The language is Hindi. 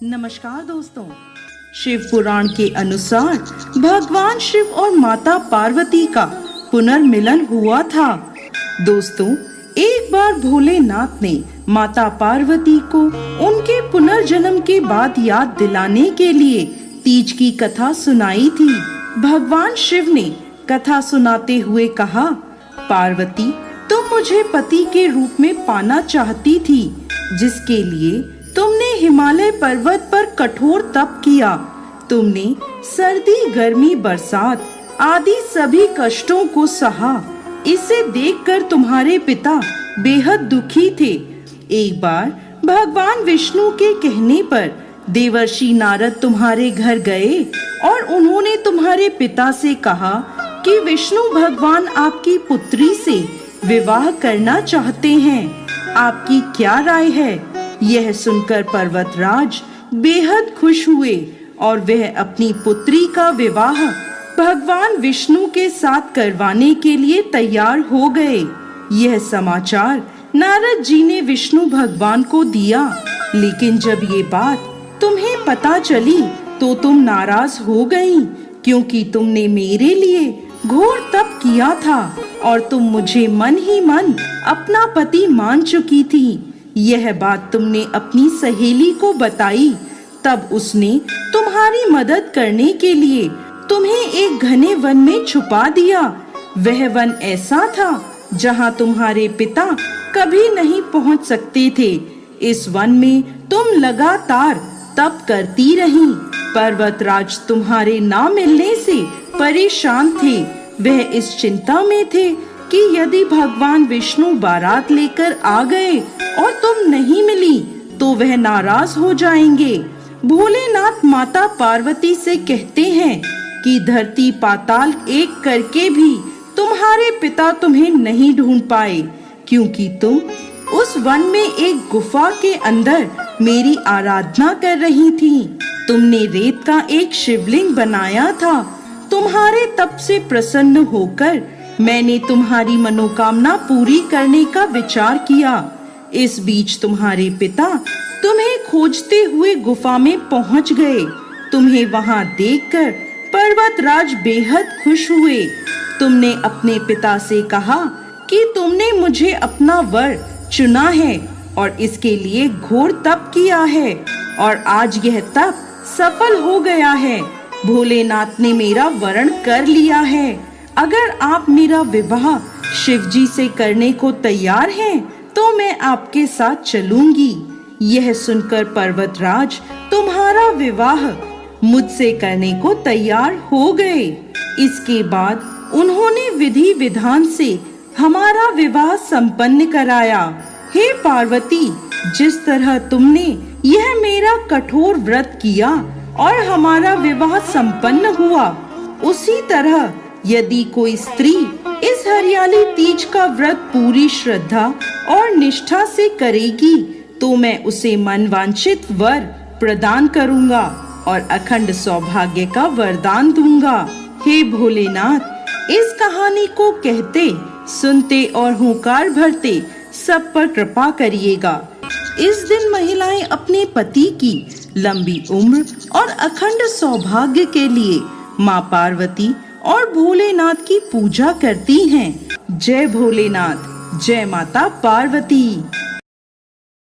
नमस्कार दोस्तों। शिव पुराण के अनुसार भगवान शिव और माता पार्वती का पुनर्मिलन हुआ था। दोस्तों, एक बार भोलेनाथ ने माता पार्वती को उनके पुनर्जन्म के बाद याद दिलाने के लिए तीज की कथा सुनाई थी। भगवान शिव ने कथा सुनाते हुए कहा, पार्वती, तुम मुझे पति के रूप में पाना चाहती थी, जिसके लिए तुमने हिमालय पर्वत पर कठोर तप किया। तुमने सर्दी, गर्मी, बरसात आदि सभी कष्टों को सहा। इसे देखकर तुम्हारे पिता बेहद दुखी थे। एक बार भगवान विष्णु के कहने पर देवर्षि नारद तुम्हारे घर गए और उन्होंने तुम्हारे पिता से कहा कि विष्णु भगवान आपकी पुत्री से विवाह करना चाहते हैं। आपकी क्या राय है? यह सुनकर पर्वतराज बेहद खुश हुए और वह अपनी पुत्री का विवाह भगवान विष्णु के साथ करवाने के लिए तैयार हो गए। यह समाचार नारद जी ने विष्णु भगवान को दिया, लेकिन जब ये बात तुम्हें पता चली तो तुम नाराज हो गईं, क्योंकि तुमने मेरे लिए घोर तप किया था और तुम मुझे मन ही मन अपना पति मान चुकी थी। यह बात तुमने अपनी सहेली को बताई, तब उसने तुम्हारी मदद करने के लिए तुम्हें एक घने वन में छुपा दिया। वह वन ऐसा था जहां तुम्हारे पिता कभी नहीं पहुंच सकते थे। इस वन में तुम लगातार तप करती रहीं। पर्वतराज तुम्हारे ना मिलने से परेशान थे। वह इस चिंता में थे कि यदि भगवान विष्णु बारात लेकर आ गए और तुम नहीं मिली तो वह नाराज हो जाएंगे। भोलेनाथ माता पार्वती से कहते हैं कि धरती पाताल एक करके भी तुम्हारे पिता तुम्हें नहीं ढूंढ पाए, क्योंकि तुम उस वन में एक गुफा के अंदर मेरी आराधना कर रही थी। तुमने रेत का एक शिवलिंग बनाया था। तुम्हारे तप से प्रसन्न होकर मैंने तुम्हारी मनोकामना पूरी करने का विचार किया। इस बीच तुम्हारे पिता तुम्हें खोजते हुए गुफा में पहुंच गए। तुम्हें वहां देखकर पर्वतराज बेहद खुश हुए। तुमने अपने पिता से कहा कि तुमने मुझे अपना वर चुना है और इसके लिए घोर तप किया है, और आज यह तप सफल हो गया है। भोलेनाथ ने मेरा वरण कर लिया है। अगर आप मेरा विवाह शिवजी से करने को तैयार हैं, तो मैं आपके साथ चलूंगी। यह सुनकर पर्वतराज तुम्हारा विवाह मुझसे करने को तैयार हो गए। इसके बाद उन्होंने विधि विधान से हमारा विवाह संपन्न कराया। हे पार्वती, जिस तरह तुमने यह मेरा कठोर व्रत किया और हमारा विवाह संपन्न हुआ, उसी तरह यदि कोई स्त्री इस हरियाली तीज का व्रत पूरी श्रद्धा और निष्ठा से करेगी, तो मैं उसे मनवांछित वर प्रदान करूंगा और अखंड सौभाग्य का वरदान दूंगा। हे भोलेनाथ, इस कहानी को कहते, सुनते और हुंकार भरते सब पर कृपा करिएगा। इस दिन महिलाएं अपने पति की लंबी उम्र और अखंड सौभाग्य के लिए माँ पार्वती और भोलेनाथ की पूजा करती हैं। जय भोलेनाथ, जय माता पार्वती।